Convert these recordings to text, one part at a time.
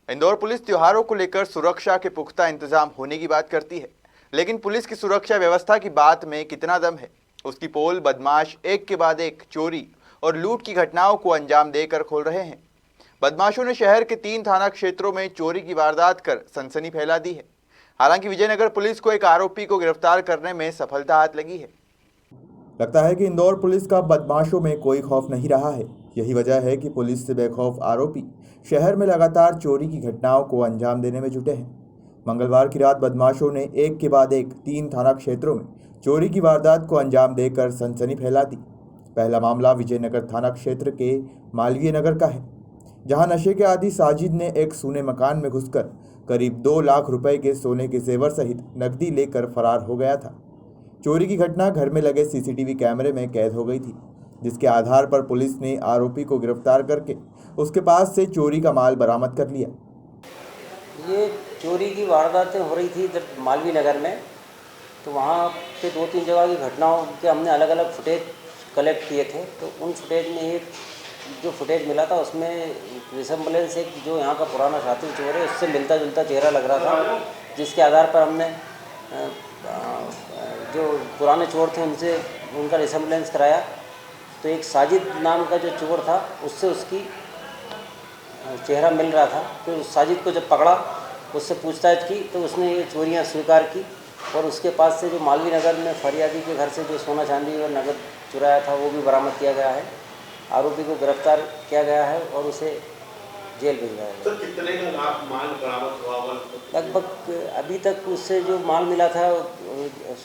Indore police त्योहारों को लेकर सुरक्षा के पुख्ता इंतजाम होने की बात करती है, लेकिन पुलिस की सुरक्षा व्यवस्था की बात में कितना दम है, उसकी पोल बदमाश एक के बाद एक चोरी और लूट की घटनाओं को अंजाम देकर खोल रहे हैं। बदमाशों ने शहर के 3 थाना क्षेत्रों में चोरी की वारदात कर सनसनी फैला दी है। हालांकि विजयनगर पुलिस को एक आरोपी को गिरफ्तार करने में सफलता हाथ लगी है। लगता है कि इंदौर पुलिस का बदमाशों में कोई खौफ नहीं रहा है। यही वजह है कि पुलिस से बेखौफ आरोपी शहर में लगातार चोरी की घटनाओं को अंजाम देने में जुटे हैं। मंगलवार की रात बदमाशों ने एक के बाद एक 3 थाना क्षेत्रों में चोरी की वारदात को अंजाम देकर सनसनी फैला दी। पहला मामला विजयनगर थाना क्षेत्र के मालवीय नगर का है, जहां नशे के आदी साजिद ने एक सूने मकान में घुसकर करीब 2 लाख रुपए के सोने के जेवर सहित नकदी लेकर फरार हो गया था। चोरी की घटना घर में लगे सीसीटीवी कैमरे में कैद हो गई थी, जिसके आधार पर पुलिस ने आरोपी को गिरफ्तार करके उसके पास से चोरी का माल बरामद कर लिया। ये चोरी की वारदातें हो रही थी इधर मालवीय नगर में, तो वहाँ पे 2-3 जगह की घटनाओं के हमने अलग अलग फुटेज कलेक्ट किए थे। तो उन फुटेज में एक जो फुटेज मिला था उसमें रिसेम्बलेंस एक जो यहाँ का पुराना साथी चोर है उससे मिलता जुलता चेहरा लग रहा था, जिसके आधार पर हमने जो पुराने चोर थे उनसे उनका रिसेम्बलेंस कराया। तो एक साजिद नाम का जो चोर था उससे उसकी चेहरा मिल रहा था। तो उस साजिद को जब पकड़ा, उससे पूछताछ की तो उसने ये चोरियां स्वीकार की और उसके पास से जो मालवीय नगर में फरियादी के घर से जो सोना चांदी और नकद चुराया था वो भी बरामद किया गया है। आरोपी को गिरफ्तार किया गया है और उसे जेल भिजवाया गया। सर, कितने का माल बरामद हुआ? लगभग अभी तक उससे जो माल मिला था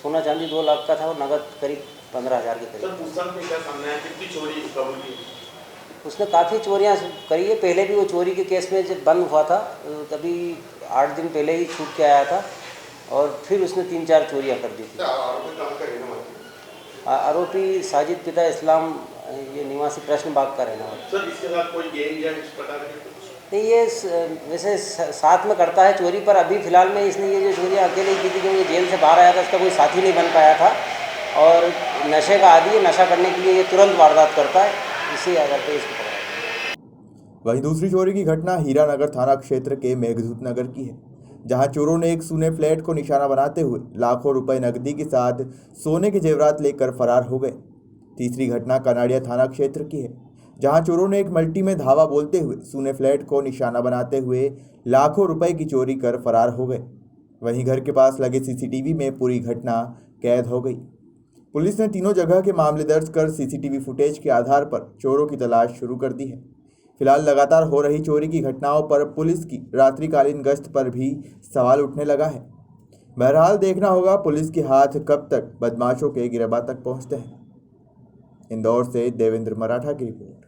सोना चांदी 2 लाख का था और नकद करीब 15,000 के करीब। सर, पूछताछ में क्या सामने आया, कितनी चोरी कबूल की? उसने काफ़ी चोरियां करी है। पहले भी वो चोरी के केस में जब बंद हुआ था तभी 8 दिन पहले ही छूट के आया था और फिर उसने 3-4 चोरियां कर दी थी। आरोपी साजिद पिता इस्लाम ये निवासी प्रश्न बाग का रहने वाला। सर, इसके साथ कोई गैंग या इस प्रकार के नहीं, ये वैसे साथ में करता है चोरी, पर अभी फ़िलहाल में इसने ये जो चोरियाँ अकेले ही की थी क्योंकि जेल से बाहर आया था, उसका कोई साथी नहीं बन पाया था और नशे का आदी है। नशा करने के लिए ये तुरंत वारदात करता है, इसी आधार पर इसको पकड़ा। वहीं दूसरी चोरी की घटना हीरानगर थाना क्षेत्र के मेघदूत नगर की है, जहां चोरों ने एक सूने फ्लैट को निशाना बनाते हुए लाखों रुपए नकदी के साथ सोने के जेवरात लेकर फरार हो गए। तीसरी घटना कनाड़िया थाना क्षेत्र की है, जहां चोरों ने एक मल्टी में धावा बोलते हुए सूने फ्लैट को निशाना बनाते हुए लाखों रुपए की चोरी कर फरार हो गए। वहीं घर के पास लगे सीसीटीवी में पूरी घटना कैद हो गई। पुलिस ने तीनों जगह के मामले दर्ज कर सीसीटीवी फुटेज के आधार पर चोरों की तलाश शुरू कर दी है। फिलहाल लगातार हो रही चोरी की घटनाओं पर पुलिस की रात्रिकालीन गश्त पर भी सवाल उठने लगा है। बहरहाल देखना होगा पुलिस के हाथ कब तक बदमाशों के गिरबान तक पहुंचते हैं। इंदौर से देवेंद्र मराठा की रिपोर्ट।